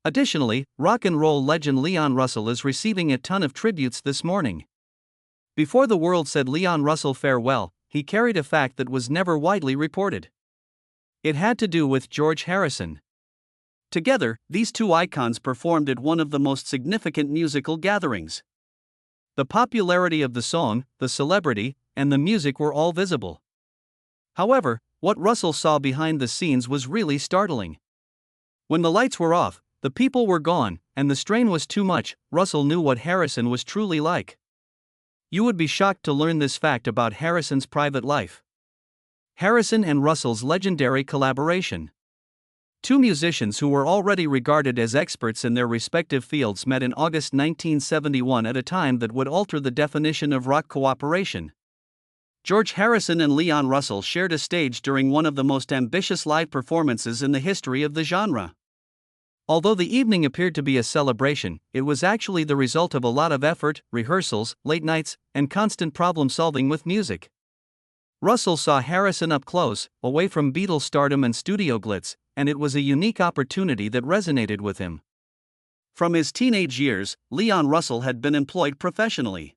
Additionally, rock and roll legend Leon Russell is receiving a ton of tributes this morning. Before the world said Leon Russell farewell, he carried a fact that was never widely reported. It had to do with George Harrison. Together, these two icons performed at one of the most significant musical gatherings. The popularity of the song, the celebrity, and the music were all visible. However, what Russell saw behind the scenes was really startling. When the lights were off, the people were gone, and the strain was too much, Russell knew what Harrison was truly like. You would be shocked to learn this fact about Harrison's private life. Harrison and Russell's legendary collaboration. Two musicians who were already regarded as experts in their respective fields met in August 1971 at a time that would alter the definition of rock cooperation. George Harrison and Leon Russell shared a stage during one of the most ambitious live performances in the history of the genre. Although the evening appeared to be a celebration, it was actually the result of a lot of effort, rehearsals, late nights, and constant problem-solving with music. Russell saw Harrison up close, away from Beatles stardom and studio glitz, and it was a unique opportunity that resonated with him. From his teenage years, Leon Russell had been employed professionally.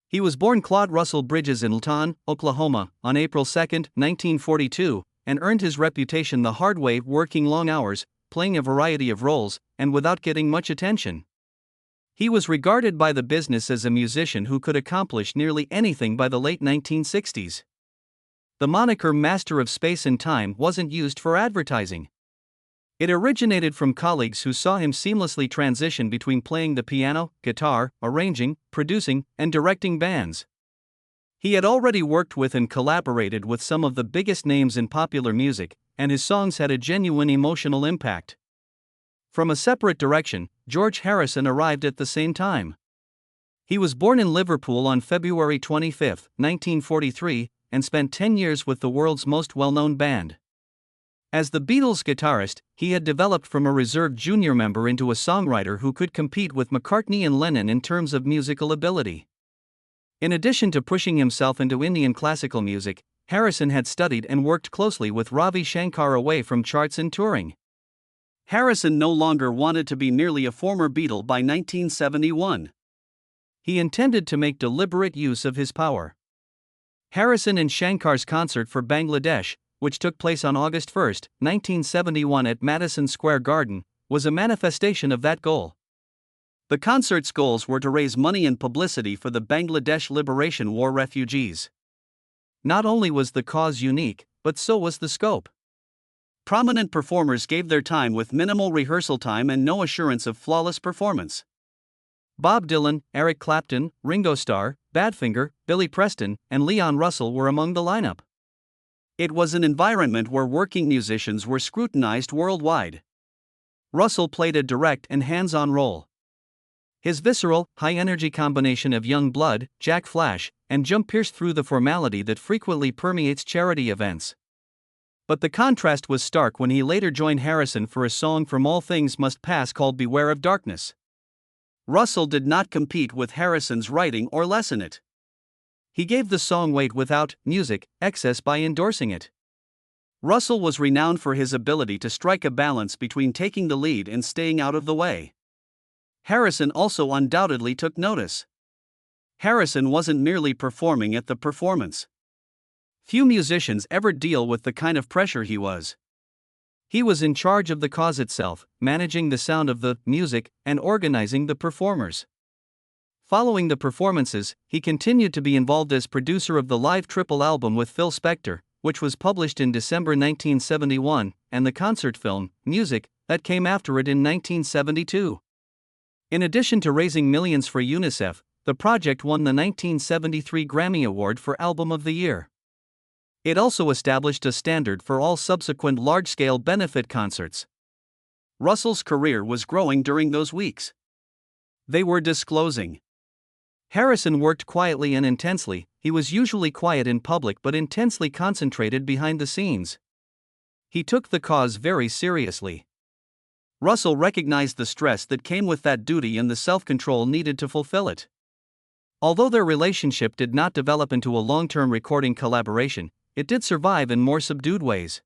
He was born Claude Russell Bridges in Alton, Oklahoma, on April 2, 1942, and earned his reputation the hard way, working long hours, playing a variety of roles, and without getting much attention. He was regarded by the business as a musician who could accomplish nearly anything by the late 1960s. The moniker Master of Space and Time wasn't used for advertising. It originated from colleagues who saw him seamlessly transition between playing the piano, guitar, arranging, producing, and directing bands. He had already worked with and collaborated with some of the biggest names in popular music, and his songs had a genuine emotional impact. From a separate direction, George Harrison arrived at the same time. He was born in Liverpool on February 25, 1943, and spent 10 years with the world's most well-known band. As the Beatles' guitarist, he had developed from a reserved junior member into a songwriter who could compete with McCartney and Lennon in terms of musical ability. In addition to pushing himself into Indian classical music, Harrison had studied and worked closely with Ravi Shankar away from charts and touring. Harrison no longer wanted to be merely a former Beatle by 1971. He intended to make deliberate use of his power. Harrison and Shankar's concert for Bangladesh, which took place on August 1, 1971 at Madison Square Garden, was a manifestation of that goal. The concert's goals were to raise money and publicity for the Bangladesh Liberation War refugees. Not only was the cause unique, but so was the scope. Prominent performers gave their time with minimal rehearsal time and no assurance of flawless performance. Bob Dylan, Eric Clapton, Ringo Starr, Badfinger, Billy Preston, and Leon Russell were among the lineup. It was an environment where working musicians were scrutinized worldwide. Russell played a direct and hands-on role. His visceral, high-energy combination of young blood, Jack Flash, and jump pierced through the formality that frequently permeates charity events. But the contrast was stark when he later joined Harrison for a song from All Things Must Pass called Beware of Darkness. Russell did not compete with Harrison's writing or lessen it. He gave the song weight without music excess by endorsing it. Russell was renowned for his ability to strike a balance between taking the lead and staying out of the way. Harrison also undoubtedly took notice. Harrison wasn't merely performing at the performance. Few musicians ever deal with the kind of pressure he was. He was in charge of the cause itself, managing the sound of the music and organizing the performers. Following the performances, he continued to be involved as producer of the live triple album with Phil Spector, which was published in December 1971, and the concert film, Music, that came after it in 1972. In addition to raising millions for UNICEF, the project won the 1973 Grammy Award for Album of the Year. It also established a standard for all subsequent large-scale benefit concerts. Russell's career was growing during those weeks. They were disclosing. Harrison worked quietly and intensely. He was usually quiet in public but intensely concentrated behind the scenes. He took the cause very seriously. Russell recognized the stress that came with that duty and the self-control needed to fulfill it. Although their relationship did not develop into a long-term recording collaboration, it did survive in more subdued ways.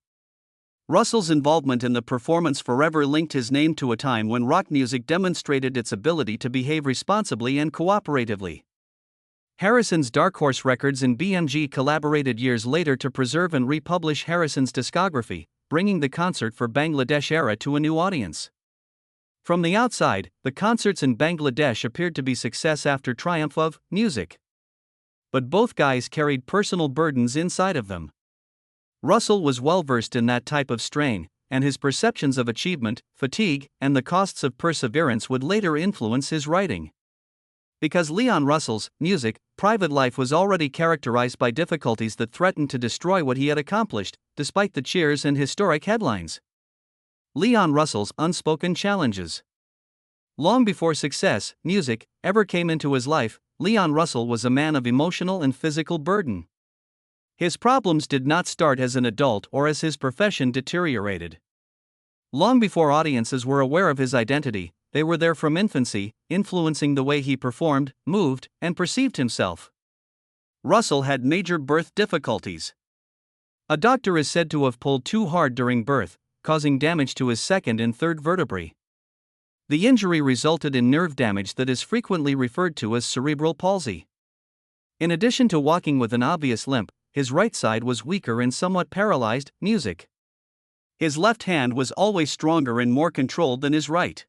Russell's involvement in the performance forever linked his name to a time when rock music demonstrated its ability to behave responsibly and cooperatively. Harrison's Dark Horse Records and BMG collaborated years later to preserve and republish Harrison's discography, bringing the concert for Bangladesh era to a new audience. From the outside, the concerts in Bangladesh appeared to be success after triumph of music. But both guys carried personal burdens inside of them. Russell was well versed in that type of strain, and his perceptions of achievement, fatigue, and the costs of perseverance would later influence his writing. Because Leon Russell's music, private life was already characterized by difficulties that threatened to destroy what he had accomplished, despite the cheers and historic headlines. Leon Russell's unspoken challenges. Long before success, music, ever came into his life, Leon Russell was a man of emotional and physical burden. His problems did not start as an adult or as his profession deteriorated. Long before audiences were aware of his identity, they were there from infancy, influencing the way he performed, moved, and perceived himself. Russell had major birth difficulties. A doctor is said to have pulled too hard during birth, causing damage to his second and third vertebrae. The injury resulted in nerve damage that is frequently referred to as cerebral palsy. In addition to walking with an obvious limp, his right side was weaker and somewhat paralyzed. Music. His left hand was always stronger and more controlled than his right.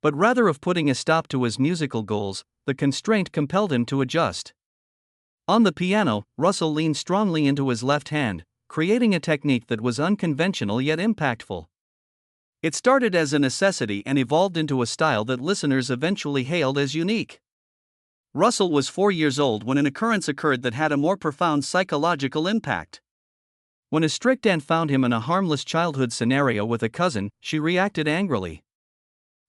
But rather of putting a stop to his musical goals, the constraint compelled him to adjust. On the piano, Russell leaned strongly into his left hand, creating a technique that was unconventional yet impactful. It started as a necessity and evolved into a style that listeners eventually hailed as unique. Russell was 4 years old when an occurrence occurred that had a more profound psychological impact. When a strict aunt found him in a harmless childhood scenario with a cousin, she reacted angrily.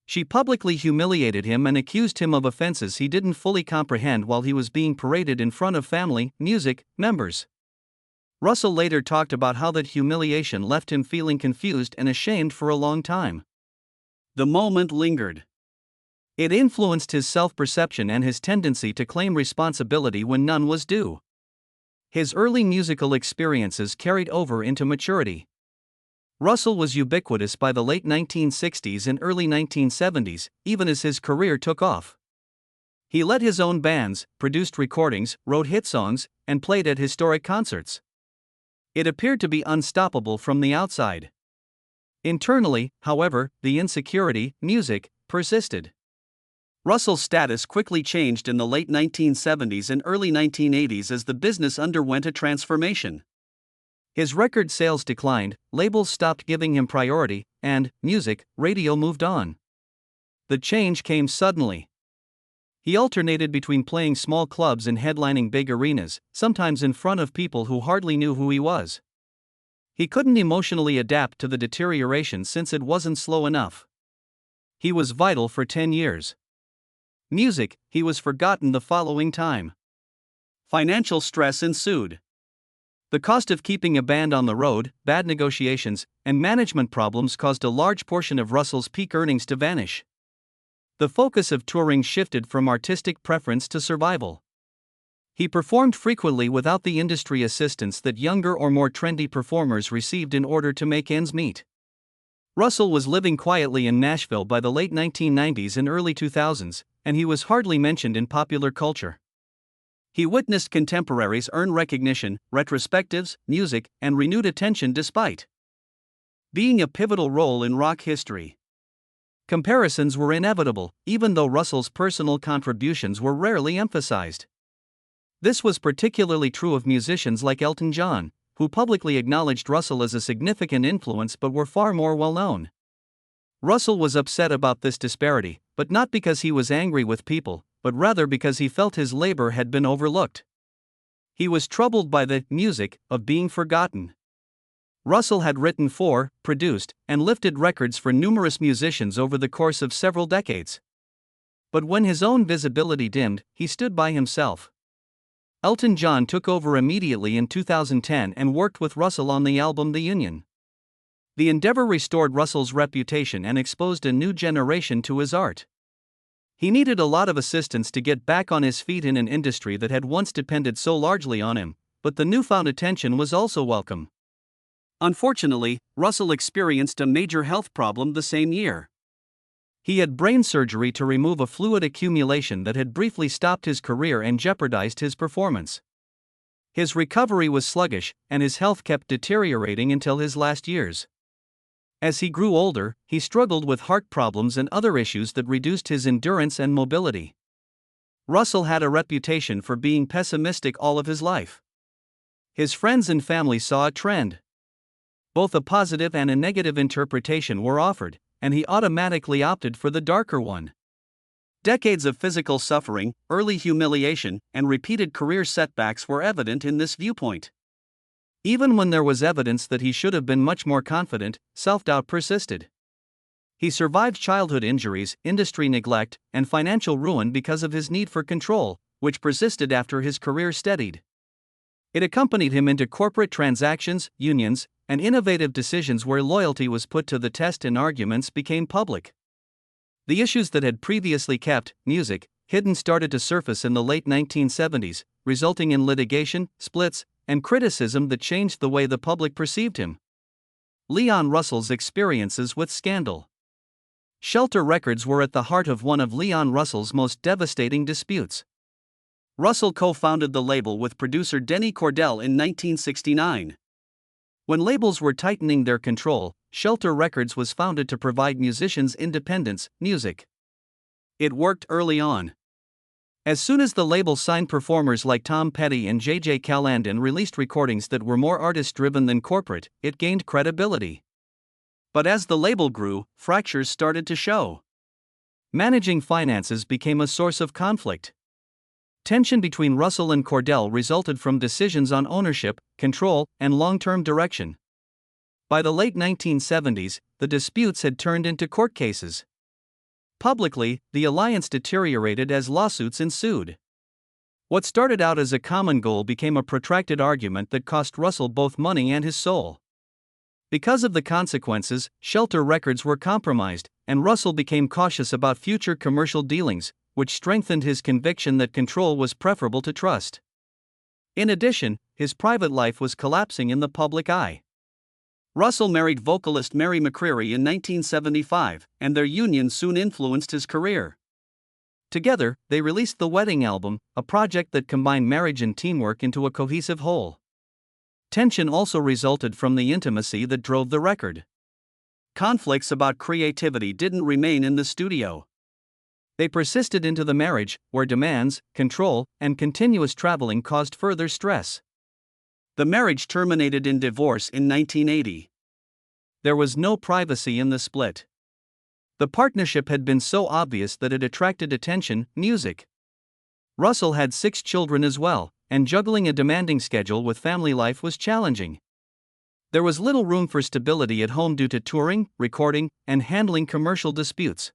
She publicly humiliated him and accused him of offenses he didn't fully comprehend while he was being paraded in front of family, music, members. Russell later talked about how that humiliation left him feeling confused and ashamed for a long time. The moment lingered. It influenced his self-perception and his tendency to claim responsibility when none was due. His early musical experiences carried over into maturity. Russell was ubiquitous by the late 1960s and early 1970s, even as his career took off. He led his own bands, produced recordings, wrote hit songs, and played at historic concerts. It appeared to be unstoppable from the outside. Internally, however, the insecurity, music, persisted. Russell's status quickly changed in the late 1970s and early 1980s as the business underwent a transformation. His record sales declined, labels stopped giving him priority, and music, radio moved on. The change came suddenly. He alternated between playing small clubs and headlining big arenas, sometimes in front of people who hardly knew who he was. He couldn't emotionally adapt to the deterioration since it wasn't slow enough. He was vital for 10 years. Music, he was forgotten the following time. Financial stress ensued. The cost of keeping a band on the road, bad negotiations, and management problems caused a large portion of Russell's peak earnings to vanish. The focus of touring shifted from artistic preference to survival. He performed frequently without the industry assistance that younger or more trendy performers received in order to make ends meet. Russell was living quietly in Nashville by the late 1990s and early 2000s, and he was hardly mentioned in popular culture. He witnessed contemporaries earn recognition, retrospectives, music, and renewed attention despite being a pivotal role in rock history. Comparisons were inevitable, even though Russell's personal contributions were rarely emphasized. This was particularly true of musicians like Elton John, who publicly acknowledged Russell as a significant influence but were far more well-known. Russell was upset about this disparity, but not because he was angry with people, but rather because he felt his labor had been overlooked. He was troubled by the music of being forgotten. Russell had written for, produced, and lifted records for numerous musicians over the course of several decades. But when his own visibility dimmed, he stood by himself. Elton John took over immediately in 2010 and worked with Russell on the album The Union. The endeavor restored Russell's reputation and exposed a new generation to his art. He needed a lot of assistance to get back on his feet in an industry that had once depended so largely on him, but the newfound attention was also welcome. Unfortunately, Russell experienced a major health problem the same year. He had brain surgery to remove a fluid accumulation that had briefly stopped his career and jeopardized his performance. His recovery was sluggish, and his health kept deteriorating until his last years. As he grew older, he struggled with heart problems and other issues that reduced his endurance and mobility. Russell had a reputation for being pessimistic all of his life. His friends and family saw a trend. Both a positive and a negative interpretation were offered, and he automatically opted for the darker one. Decades of physical suffering, early humiliation, and repeated career setbacks were evident in this viewpoint. Even when there was evidence that he should have been much more confident, self-doubt persisted. He survived childhood injuries, industry neglect, and financial ruin because of his need for control, which persisted after his career steadied. It accompanied him into corporate transactions, unions, and innovative decisions where loyalty was put to the test and arguments became public. The issues that had previously kept music hidden started to surface in the late 1970s, resulting in litigation, splits, and criticism that changed the way the public perceived him. Leon Russell's experiences with scandal. Shelter Records were at the heart of one of Leon Russell's most devastating disputes. Russell co-founded the label with producer Denny Cordell in 1969. When labels were tightening their control, Shelter Records was founded to provide musicians independence, music. It worked early on. As soon as the label signed performers like Tom Petty and J.J. Callaghan and released recordings that were more artist-driven than corporate, it gained credibility. But as the label grew, fractures started to show. Managing finances became a source of conflict. Tension between Russell and Cordell resulted from decisions on ownership, control, and long-term direction. By the late 1970s, the disputes had turned into court cases. Publicly, the alliance deteriorated as lawsuits ensued. What started out as a common goal became a protracted argument that cost Russell both money and his soul. Because of the consequences, Shelter Records were compromised, and Russell became cautious about future commercial dealings, which strengthened his conviction that control was preferable to trust. In addition, his private life was collapsing in the public eye. Russell married vocalist Mary McCreary in 1975, and their union soon influenced his career. Together, they released the Wedding Album, a project that combined marriage and teamwork into a cohesive whole. Tension also resulted from the intimacy that drove the record. Conflicts about creativity didn't remain in the studio. They persisted into the marriage, where demands, control, and continuous traveling caused further stress. The marriage terminated in divorce in 1980. There was no privacy in the split. The partnership had been so obvious that it attracted attention, music. Russell had 6 children as well, and juggling a demanding schedule with family life was challenging. There was little room for stability at home due to touring, recording, and handling commercial disputes.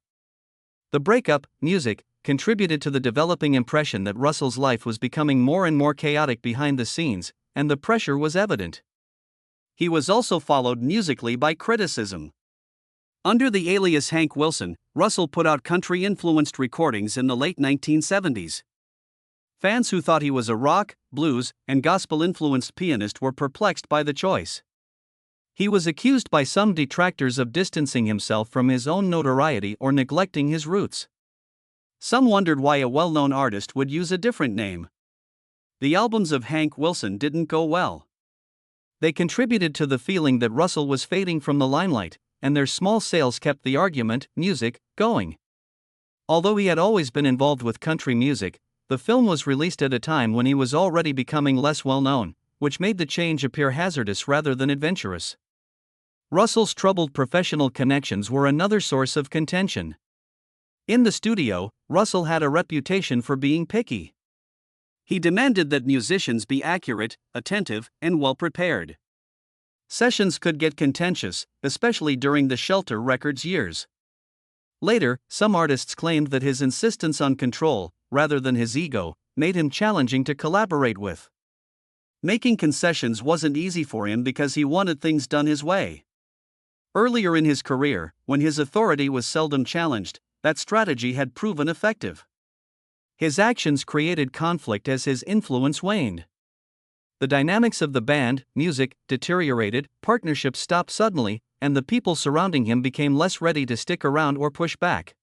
The breakup, music, contributed to the developing impression that Russell's life was becoming more and more chaotic behind the scenes, and the pressure was evident. He was also followed musically by criticism. Under the alias Hank Wilson, Russell put out country-influenced recordings in the late 1970s. Fans who thought he was a rock, blues, and gospel-influenced pianist were perplexed by the choice. He was accused by some detractors of distancing himself from his own notoriety or neglecting his roots. Some wondered why a well-known artist would use a different name. The albums of Hank Wilson didn't go well. They contributed to the feeling that Russell was fading from the limelight, and their small sales kept the argument, music, going. Although he had always been involved with country music, the film was released at a time when he was already becoming less well-known, which made the change appear hazardous rather than adventurous. Russell's troubled professional connections were another source of contention. In the studio, Russell had a reputation for being picky. He demanded that musicians be accurate, attentive, and well-prepared. Sessions could get contentious, especially during the Shelter Records years. Later, some artists claimed that his insistence on control, rather than his ego, made him challenging to collaborate with. Making concessions wasn't easy for him because he wanted things done his way. Earlier in his career, when his authority was seldom challenged, that strategy had proven effective. His actions created conflict as his influence waned. the dynamics of the band, music, deteriorated, partnerships stopped suddenly, and the people surrounding him became less ready to stick around or push back.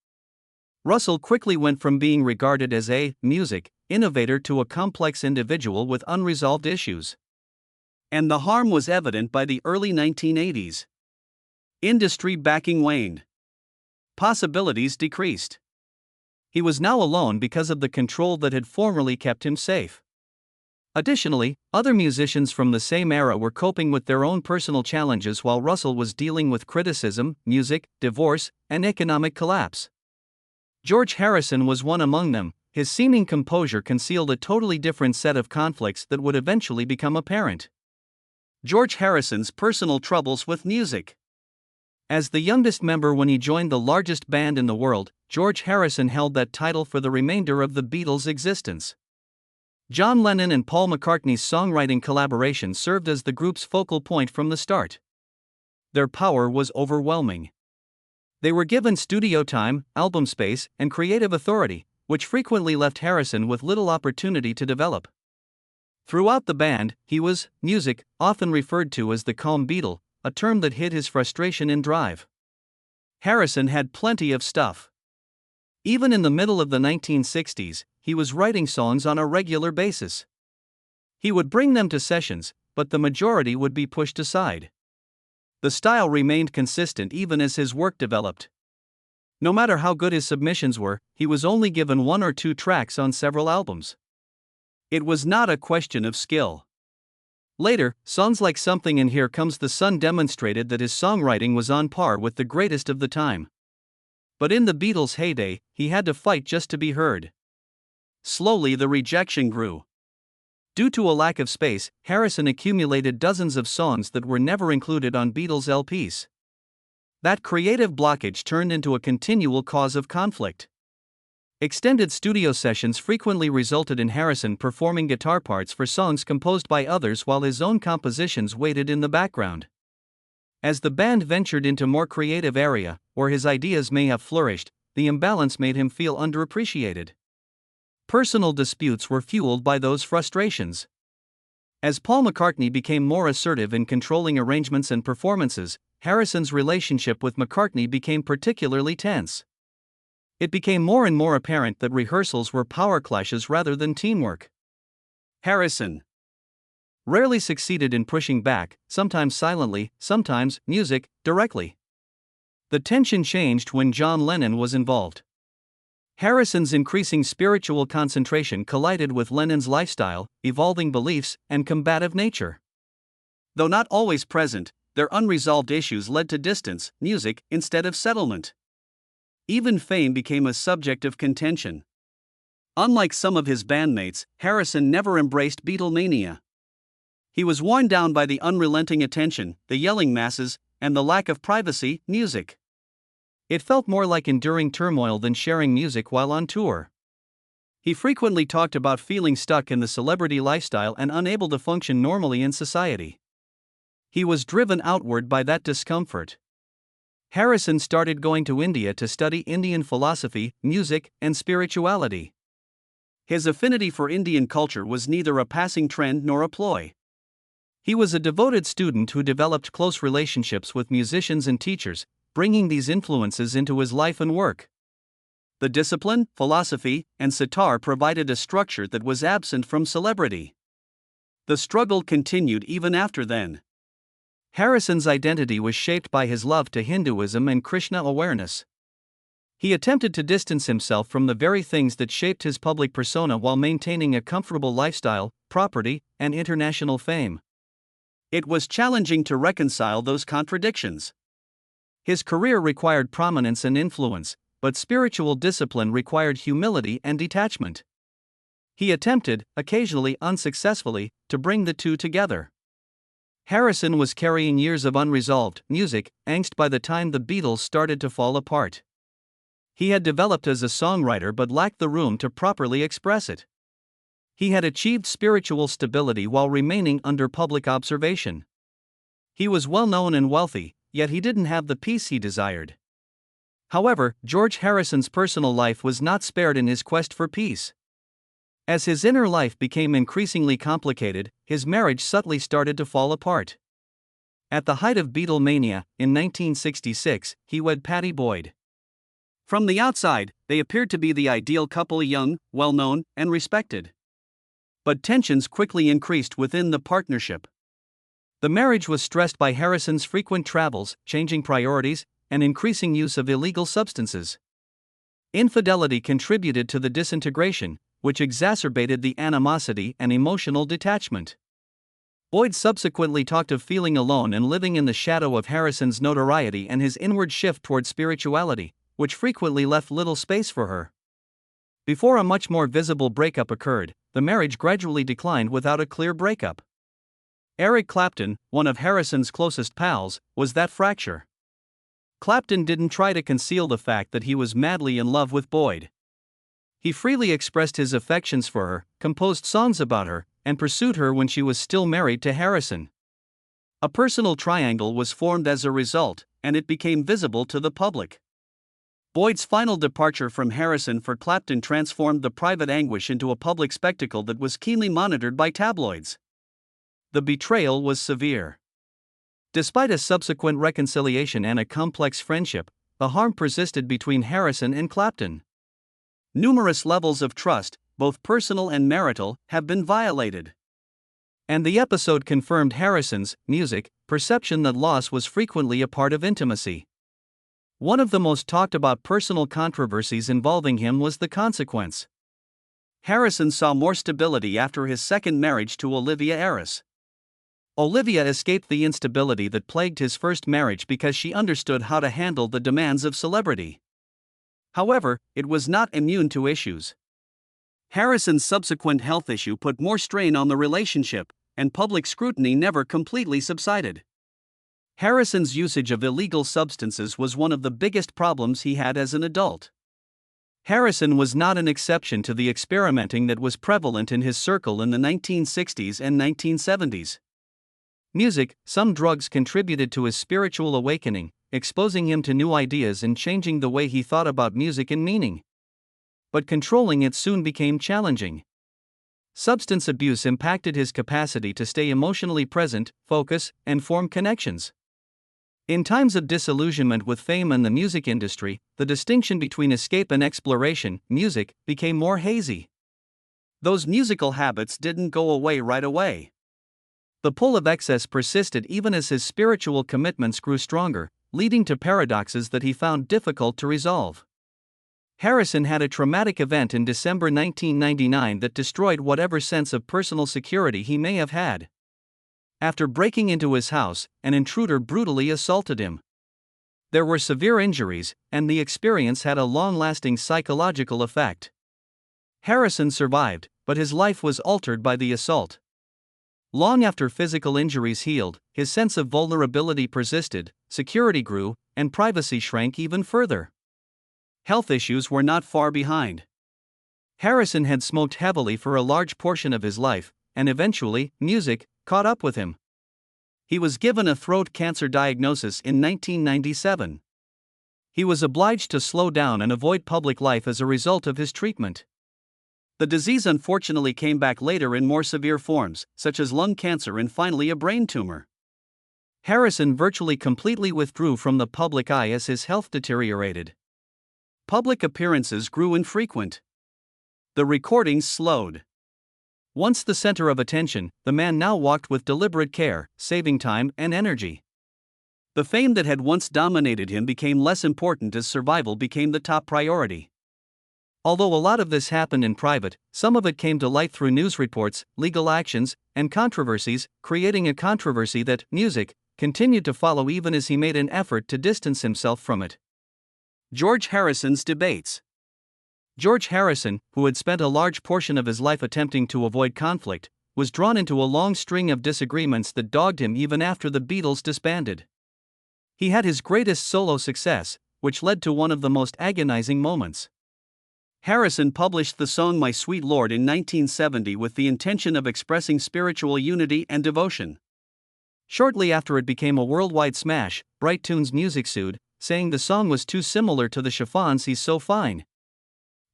Russell quickly went from being regarded as a music innovator to a complex individual with unresolved issues. And the harm was evident by the early 1980s. Industry backing waned. Possibilities decreased. He was now alone because of the control that had formerly kept him safe. Additionally, other musicians from the same era were coping with their own personal challenges while Russell was dealing with criticism, music, divorce, and economic collapse. George Harrison was one among them. His seeming composure concealed a totally different set of conflicts that would eventually become apparent. George Harrison's personal troubles with music. As the youngest member when he joined the largest band in the world, George Harrison held that title for the remainder of the Beatles' existence. John Lennon and Paul McCartney's songwriting collaboration served as the group's focal point from the start. Their power was overwhelming. They were given studio time, album space, and creative authority, which frequently left Harrison with little opportunity to develop. Throughout the band, he was, music, often referred to as the calm Beatle, a term that hid his frustration and drive. Harrison had plenty of stuff. Even in the middle of the 1960s, he was writing songs on a regular basis. He would bring them to sessions, but the majority would be pushed aside. The style remained consistent even as his work developed. No matter how good his submissions were, he was only given 1 or 2 tracks on several albums. It was not a question of skill. Later, songs like Something and Here Comes the Sun demonstrated that his songwriting was on par with the greatest of the time. But in the Beatles' heyday, he had to fight just to be heard. Slowly the rejection grew. Due to a lack of space, Harrison accumulated dozens of songs that were never included on Beatles LPs. That creative blockage turned into a continual cause of conflict. Extended studio sessions frequently resulted in Harrison performing guitar parts for songs composed by others while his own compositions waited in the background. As the band ventured into more creative area, where his ideas may have flourished, the imbalance made him feel underappreciated. Personal disputes were fueled by those frustrations. As Paul McCartney became more assertive in controlling arrangements and performances, Harrison's relationship with McCartney became particularly tense. It became more and more apparent that rehearsals were power clashes rather than teamwork. Harrison rarely succeeded in pushing back, sometimes silently, sometimes, music, directly. The tension changed when John Lennon was involved. Harrison's increasing spiritual concentration collided with Lennon's lifestyle, evolving beliefs, and combative nature. Though not always present, their unresolved issues led to distance, music, instead of settlement. Even fame became a subject of contention. Unlike some of his bandmates, Harrison never embraced Beatlemania. He was worn down by the unrelenting attention, the yelling masses, and the lack of privacy, music. It felt more like enduring turmoil than sharing music while on tour. He frequently talked about feeling stuck in the celebrity lifestyle and unable to function normally in society. He was driven outward by that discomfort. Harrison started going to India to study Indian philosophy, music, and spirituality. His affinity for Indian culture was neither a passing trend nor a ploy. He was a devoted student who developed close relationships with musicians and teachers, bringing these influences into his life and work. The discipline, philosophy, and sitar provided a structure that was absent from celebrity. The struggle continued even after then. Harrison's identity was shaped by his love to Hinduism and Krishna awareness. He attempted to distance himself from the very things that shaped his public persona while maintaining a comfortable lifestyle, property, and international fame. It was challenging to reconcile those contradictions. His career required prominence and influence, but spiritual discipline required humility and detachment. He attempted, occasionally unsuccessfully, to bring the two together. Harrison was carrying years of unresolved music angst by the time the Beatles started to fall apart. He had developed as a songwriter but lacked the room to properly express it. He had achieved spiritual stability while remaining under public observation. He was well known and wealthy, yet he didn't have the peace he desired. However, George Harrison's personal life was not spared in his quest for peace. As his inner life became increasingly complicated, his marriage subtly started to fall apart. At the height of Beatlemania, in 1966, he wed Pattie Boyd. From the outside, they appeared to be the ideal couple, young, well-known, and respected. But tensions quickly increased within the partnership. The marriage was stressed by Harrison's frequent travels, changing priorities, and increasing use of illegal substances. Infidelity contributed to the disintegration, which exacerbated the animosity and emotional detachment. Boyd subsequently talked of feeling alone and living in the shadow of Harrison's notoriety and his inward shift toward spirituality, which frequently left little space for her. Before a much more visible breakup occurred, the marriage gradually declined without a clear breakup. Eric Clapton, one of Harrison's closest pals, was that fracture. Clapton didn't try to conceal the fact that he was madly in love with Boyd. He freely expressed his affections for her, composed songs about her, and pursued her when she was still married to Harrison. A personal triangle was formed as a result, and it became visible to the public. Boyd's final departure from Harrison for Clapton transformed the private anguish into a public spectacle that was keenly monitored by tabloids. The betrayal was severe. Despite a subsequent reconciliation and a complex friendship, the harm persisted between Harrison and Clapton. Numerous levels of trust, both personal and marital, have been violated. And the episode confirmed Harrison's music perception that loss was frequently a part of intimacy. One of the most talked about personal controversies involving him was The Consequence. Harrison saw more stability after his second marriage to Olivia Eris. Olivia escaped the instability that plagued his first marriage because she understood how to handle the demands of celebrity. However, it was not immune to issues. Harrison's subsequent health issue put more strain on the relationship, and public scrutiny never completely subsided. Harrison's usage of illegal substances was one of the biggest problems he had as an adult. Harrison was not an exception to the experimenting that was prevalent in his circle in the 1960s and 1970s. Music, some drugs contributed to his spiritual awakening, exposing him to new ideas and changing the way he thought about music and meaning. But controlling it soon became challenging. Substance abuse impacted his capacity to stay emotionally present, focus, and form connections. In times of disillusionment with fame and the music industry, the distinction between escape and exploration, music, became more hazy. Those musical habits didn't go away right away. The pull of excess persisted even as his spiritual commitments grew stronger, leading to paradoxes that he found difficult to resolve. Harrison had a traumatic event in December 1999 that destroyed whatever sense of personal security he may have had. After breaking into his house, an intruder brutally assaulted him. There were severe injuries, and the experience had a long-lasting psychological effect. Harrison survived, but his life was altered by the assault. Long after physical injuries healed, his sense of vulnerability persisted, security grew, and privacy shrank even further. Health issues were not far behind. Harrison had smoked heavily for a large portion of his life, and eventually, music caught up with him. He was given a throat cancer diagnosis in 1997. He was obliged to slow down and avoid public life as a result of his treatment. The disease unfortunately came back later in more severe forms, such as lung cancer and finally a brain tumor. Harrison virtually completely withdrew from the public eye as his health deteriorated. Public appearances grew infrequent. The recordings slowed. Once the center of attention, the man now walked with deliberate care, saving time and energy. The fame that had once dominated him became less important as survival became the top priority. Although a lot of this happened in private, some of it came to light through news reports, legal actions, and controversies, creating a controversy that, music, continued to follow even as he made an effort to distance himself from it. George Harrison's debates. George Harrison, who had spent a large portion of his life attempting to avoid conflict, was drawn into a long string of disagreements that dogged him even after the Beatles disbanded. He had his greatest solo success, which led to one of the most agonizing moments. Harrison published the song My Sweet Lord in 1970 with the intention of expressing spiritual unity and devotion. Shortly after it became a worldwide smash, Bright Tunes Music sued, saying the song was too similar to the Chiffons' He's So Fine.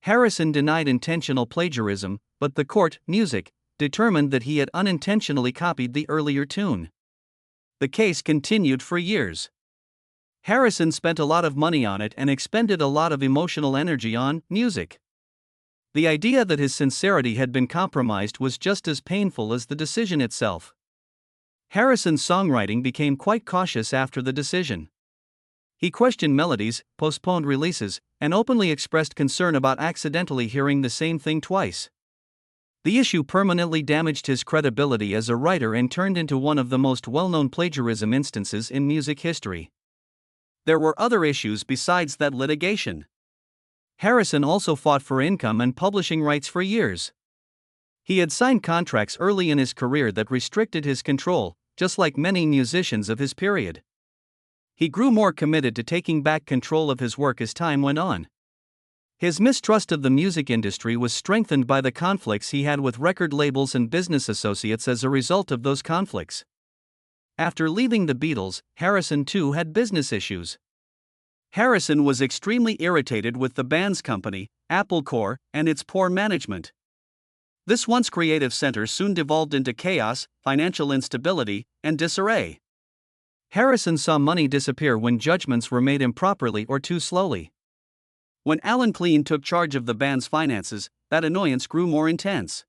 Harrison denied intentional plagiarism, but the court, music, determined that he had unintentionally copied the earlier tune. The case continued for years. Harrison spent a lot of money on it and expended a lot of emotional energy on music. The idea that his sincerity had been compromised was just as painful as the decision itself. Harrison's songwriting became quite cautious after the decision. He questioned melodies, postponed releases, and openly expressed concern about accidentally hearing the same thing twice. The issue permanently damaged his credibility as a writer and turned into one of the most well-known plagiarism instances in music history. There were other issues besides that litigation. Harrison also fought for income and publishing rights for years. He had signed contracts early in his career that restricted his control, just like many musicians of his period. He grew more committed to taking back control of his work as time went on. His mistrust of the music industry was strengthened by the conflicts he had with record labels and business associates as a result of those conflicts. After leaving the Beatles, Harrison too had business issues. Harrison was extremely irritated with the band's company, Apple Corps, and its poor management. This once creative center soon devolved into chaos, financial instability, and disarray. Harrison saw money disappear when judgments were made improperly or too slowly. When Alan Clean took charge of the band's finances, that annoyance grew more intense.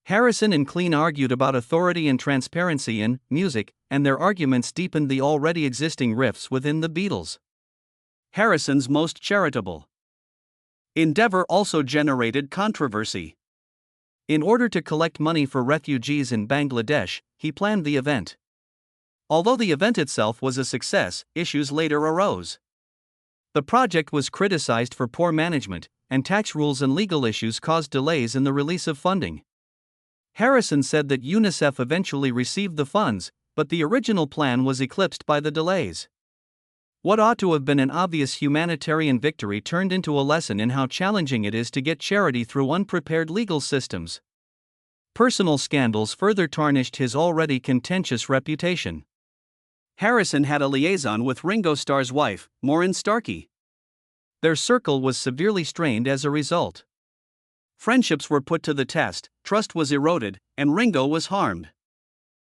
Harrison and Clean argued about authority and transparency in music, and their arguments deepened the already existing rifts within the Beatles. Harrison's most charitable endeavor also generated controversy. In order to collect money for refugees in Bangladesh, he planned the event. Although the event itself was a success, issues later arose. The project was criticized for poor management, and tax rules and legal issues caused delays in the release of funding. Harrison said that UNICEF eventually received the funds, but the original plan was eclipsed by the delays. What ought to have been an obvious humanitarian victory turned into a lesson in how challenging it is to get charity through unprepared legal systems. Personal scandals further tarnished his already contentious reputation. Harrison had a liaison with Ringo Starr's wife, Maureen Starkey. Their circle was severely strained as a result. Friendships were put to the test, trust was eroded, and Ringo was harmed.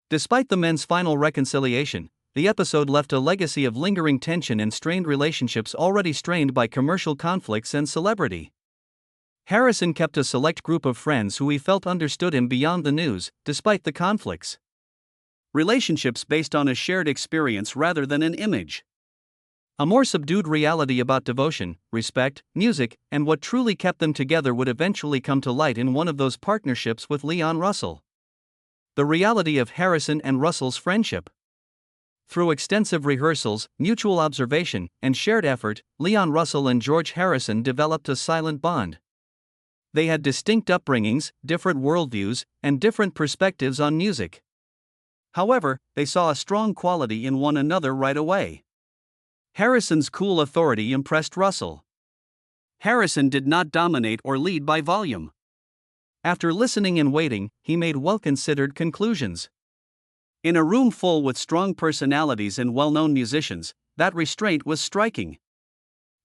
Despite the men's final reconciliation, the episode left a legacy of lingering tension and strained relationships already strained by commercial conflicts and celebrity. Harrison kept a select group of friends who he felt understood him beyond the news, despite the conflicts. Relationships based on a shared experience rather than an image. A more subdued reality about devotion, respect, music, and what truly kept them together would eventually come to light in one of those partnerships with Leon Russell. The reality of Harrison and Russell's friendship. Through extensive rehearsals, mutual observation, and shared effort, Leon Russell and George Harrison developed a silent bond. They had distinct upbringings, different worldviews, and different perspectives on music. However, they saw a strong quality in one another right away. Harrison's cool authority impressed Russell. Harrison did not dominate or lead by volume. After listening and waiting, he made well-considered conclusions. In a room full with strong personalities and well-known musicians, that restraint was striking.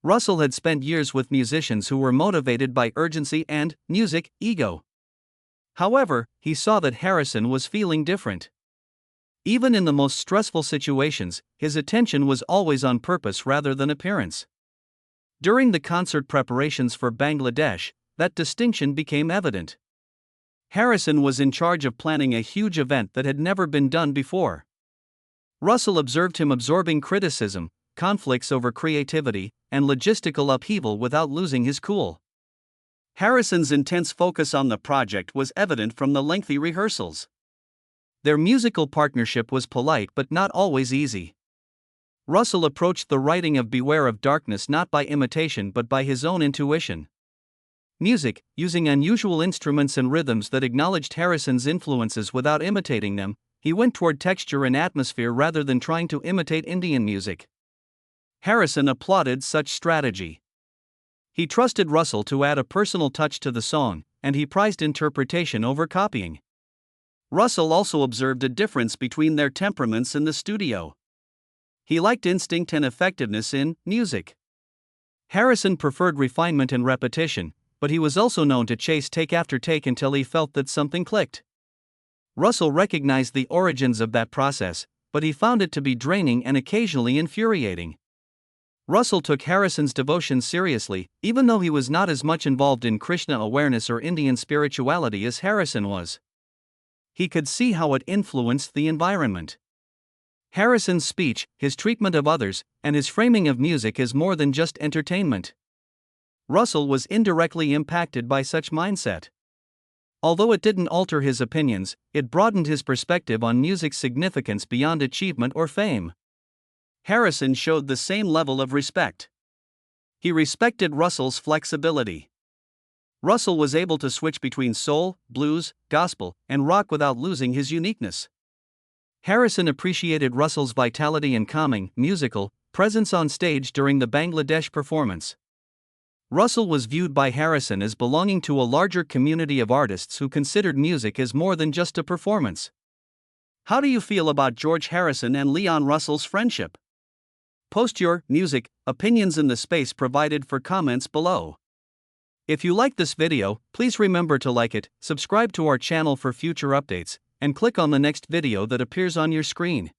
Russell had spent years with musicians who were motivated by urgency and, music, ego. However, he saw that Harrison was feeling different. Even in the most stressful situations, his attention was always on purpose rather than appearance. During the concert preparations for Bangladesh, that distinction became evident. Harrison was in charge of planning a huge event that had never been done before. Russell observed him absorbing criticism, conflicts over creativity, and logistical upheaval without losing his cool. Harrison's intense focus on the project was evident from the lengthy rehearsals. Their musical partnership was polite but not always easy. Russell approached the writing of Beware of Darkness not by imitation but by his own intuition. Music, using unusual instruments and rhythms that acknowledged Harrison's influences without imitating them, he went toward texture and atmosphere rather than trying to imitate Indian music. Harrison applauded such strategy. He trusted Russell to add a personal touch to the song, and he prized interpretation over copying. Russell also observed a difference between their temperaments in the studio. He liked instinct and effectiveness in music. Harrison preferred refinement and repetition, but he was also known to chase take after take until he felt that something clicked. Russell recognized the origins of that process, but he found it to be draining and occasionally infuriating. Russell took Harrison's devotion seriously, even though he was not as much involved in Krishna awareness or Indian spirituality as Harrison was. He could see how it influenced the environment. Harrison's speech, his treatment of others, and his framing of music is more than just entertainment. Russell was indirectly impacted by such mindset. Although it didn't alter his opinions, it broadened his perspective on music's significance beyond achievement or fame. Harrison showed the same level of respect. He respected Russell's flexibility. Russell was able to switch between soul, blues, gospel, and rock without losing his uniqueness. Harrison appreciated Russell's vitality and calming, musical presence on stage during the Bangladesh performance. Russell was viewed by Harrison as belonging to a larger community of artists who considered music as more than just a performance. How do you feel about George Harrison and Leon Russell's friendship? Post your music opinions in the space provided for comments below. If you like this video, please remember to like it, subscribe to our channel for future updates, and click on the next video that appears on your screen.